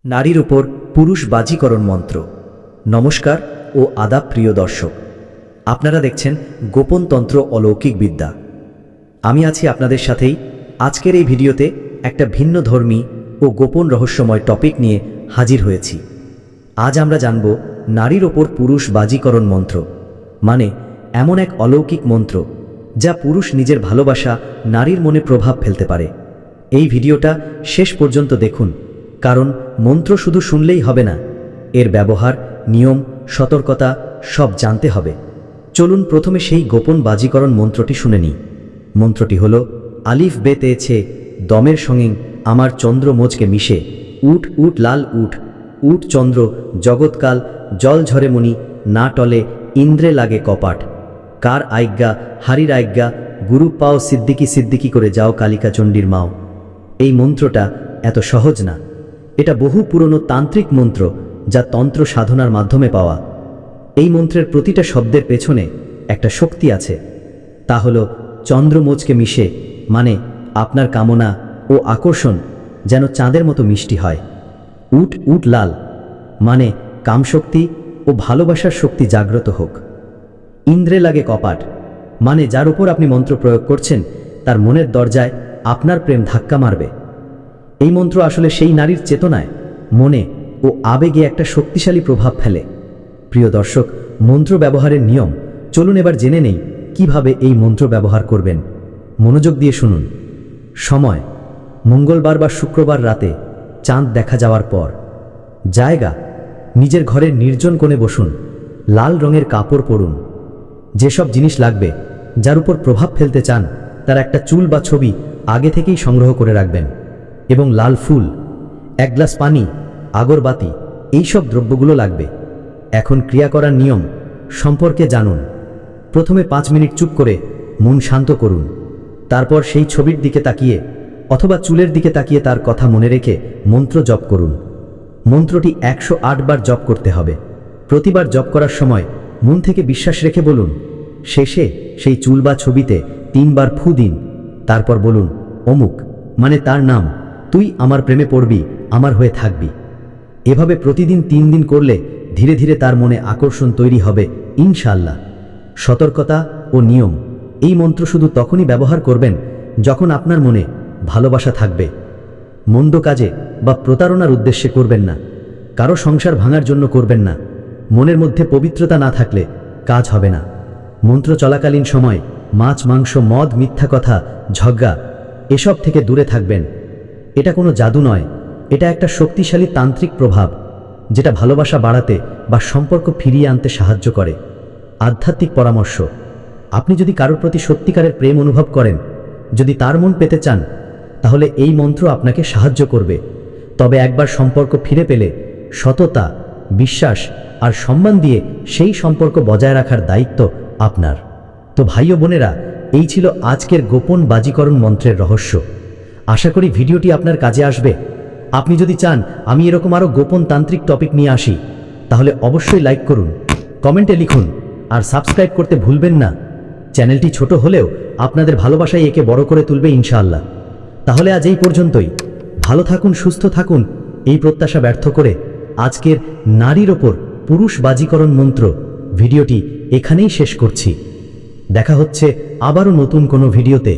নারীর উপর পুরুষ বাজিকরণ মন্ত্র। নমস্কার ও আদাব প্রিয় দর্শক, আপনারা দেখছেন গোপন তন্ত্র অলৌকিক বিদ্যা। আমি আছি আপনাদের সাথেই। আজকের এই ভিডিওতে একটা ভিন্ন ধর্মী ও গোপন রহস্যময় টপিক নিয়ে হাজির হয়েছি। আজ আমরা জানব নারীর ওপর পুরুষ বাজিকরণ মন্ত্র, মানে এমন এক অলৌকিক মন্ত্র যা পুরুষ নিজের ভালোবাসা নারীর মনে প্রভাব ফেলতে পারে। এই ভিডিওটা শেষ পর্যন্ত দেখুন, কারণ মন্ত্র শুধু শুনলেই হবে না, এর ব্যবহার, নিয়ম, সতর্কতা সব জানতে হবে। চলুন প্রথমে সেই গোপন বাজিকরণ মন্ত্রটি শুনে নিই। মন্ত্রটি হল আলিফ বে তে ছে দমের সঙ্গে আমার চন্দ্র মোজকে মিশে উঠ উঠ লাল উঠ উঠ চন্দ্র জগৎকাল জল ঝরে মণি না টলে ইন্দ্রে লাগে কপাট কার আজ্ঞা হারির আজ্ঞা গুরু পাও সিদ্দিকি সিদ্দিকি করে যাও কালিকা চণ্ডীর মাও। এই মন্ত্রটা এত সহজ না, এটা বহু পুরনো তান্ত্রিক মন্ত্র যা তন্ত্র সাধনার মাধ্যমে পাওয়া। এই মন্ত্রের প্রতিটা শব্দের পেছনে একটা শক্তি আছে, তা হল চন্দ্রমোজকে মিশে, মানে আপনার কামনা ও আকর্ষণ যেন চাঁদের মতো মিষ্টি হয়। উঠ উঠ লাল মানে কামশক্তি ও ভালোবাসার শক্তি জাগ্রত হোক। ইন্দ্রে লাগে কপাট মানে যার উপর আপনি মন্ত্র প্রয়োগ করছেন তার মনের দরজায় আপনার প্রেম ধাক্কা মারবে। এই মন্ত্র আসলে সেই নারীর চেতনায়, মনে ও আবেগে একটা শক্তিশালী প্রভাব ফেলে। প্রিয় দর্শক, মন্ত্র ব্যবহারের নিয়ম চলুন এবার জেনে নেই কিভাবে এই মন্ত্র ব্যবহার করবেন। মনোযোগ দিয়ে শুনুন। সময়: মঙ্গলবার বা শুক্রবার রাতে চাঁদ দেখা যাওয়ার পর। জায়গা: নিজের ঘরের নির্জন কোণে বসুন, লাল রঙের কাপড় পরুন। যেসব জিনিস লাগবে, যার উপর প্রভাব ফেলতে চান, তার একটা চুল বা ছবি আগে থেকেই সংগ্রহ করে রাখবেন, এবং লাল ফুল, এক গ্লাস পানি, আগরবাতি, এইসব দ্রব্যগুলো লাগবে। এখন ক্রিয়া করার নিয়ম সম্পর্কে জানুন। প্রথমে 5 মিনিট চুপ করে মন শান্ত করুন। তারপর সেই ছবির দিকে তাকিয়ে অথবা চুলের দিকে তাকিয়ে তার কথা মনে রেখে মন্ত্র জপ করুন। মন্ত্রটি 108 বার জপ করতে হবে। প্রতিবার জপ করার সময় মন থেকে বিশ্বাস রেখে বলুন। শেষে সেই চুল বা ছবিতে 3 বার ফু দিন। তারপর বলুন, অমুক, মানে তার নাম, তুই আমার প্রেমে পড়বি, আমার হয়ে থাকবি। এভাবে প্রতিদিন 3 দিন করলে ধীরে ধীরে তার মনে আকর্ষণ তৈরি হবে ইনশাআল্লাহ। সতর্কতা ও নিয়ম: এই মন্ত্র শুধু তখনই ব্যবহার করবেন যখন আপনার মনে ভালোবাসা থাকবে। মন্দ কাজে বা প্রতারণার উদ্দেশ্যে করবেন না, কারো সংসার ভাঙার জন্য করবেন না। মনের মধ্যে পবিত্রতা না থাকলে কাজ হবে না। মন্ত্র চলাকালীন সময় মাছ, মাংস, মদ, মিথ্যা কথা, ঝগড়া এসব থেকে দূরে থাকবেন। এটা কোনো জাদু নয়, এটা একটা শক্তিশালী তান্ত্রিক প্রভাব যেটা ভালোবাসা বাড়াতে বা সম্পর্ক ফিরিয়ে আনতে সাহায্য করে। আধ্যাত্মিক পরামর্শ: আপনি যদি কারোর প্রতি সত্যিকারের প্রেম অনুভব করেন, যদি তার মন পেতে চান, তাহলে এই মন্ত্র আপনাকে সাহায্য করবে। তবে একবার সম্পর্ক ফিরে পেলে সততা, বিশ্বাস আর সম্মান দিয়ে সেই সম্পর্ক বজায় রাখার দায়িত্ব আপনার। তো ভাই ও বোনেরা, এই ছিল আজকের গোপন বাজিকরণ মন্ত্রের রহস্য। আশা করি ভিডিওটি আপনার কাজে আসবে। আপনি যদি চান আমি এরকম আরও গোপন তান্ত্রিক টপিক নিয়ে আসি, তাহলে অবশ্যই লাইক করুন, কমেন্টে লিখুন আর সাবস্ক্রাইব করতে ভুলবেন না। চ্যানেলটি ছোট হলেও আপনাদের ভালোবাসাই একে বড় করে তুলবে ইনশাআল্লাহ। তাহলে আজ এই পর্যন্তই। ভালো থাকুন, সুস্থ থাকুন, এই প্রত্যাশা ব্যর্থ করে আজকের নারীর ওপর পুরুষ বাজিকরণ মন্ত্র ভিডিওটি এখানেই শেষ করছি। দেখা হচ্ছে আবারও নতুন কোনো ভিডিওতে।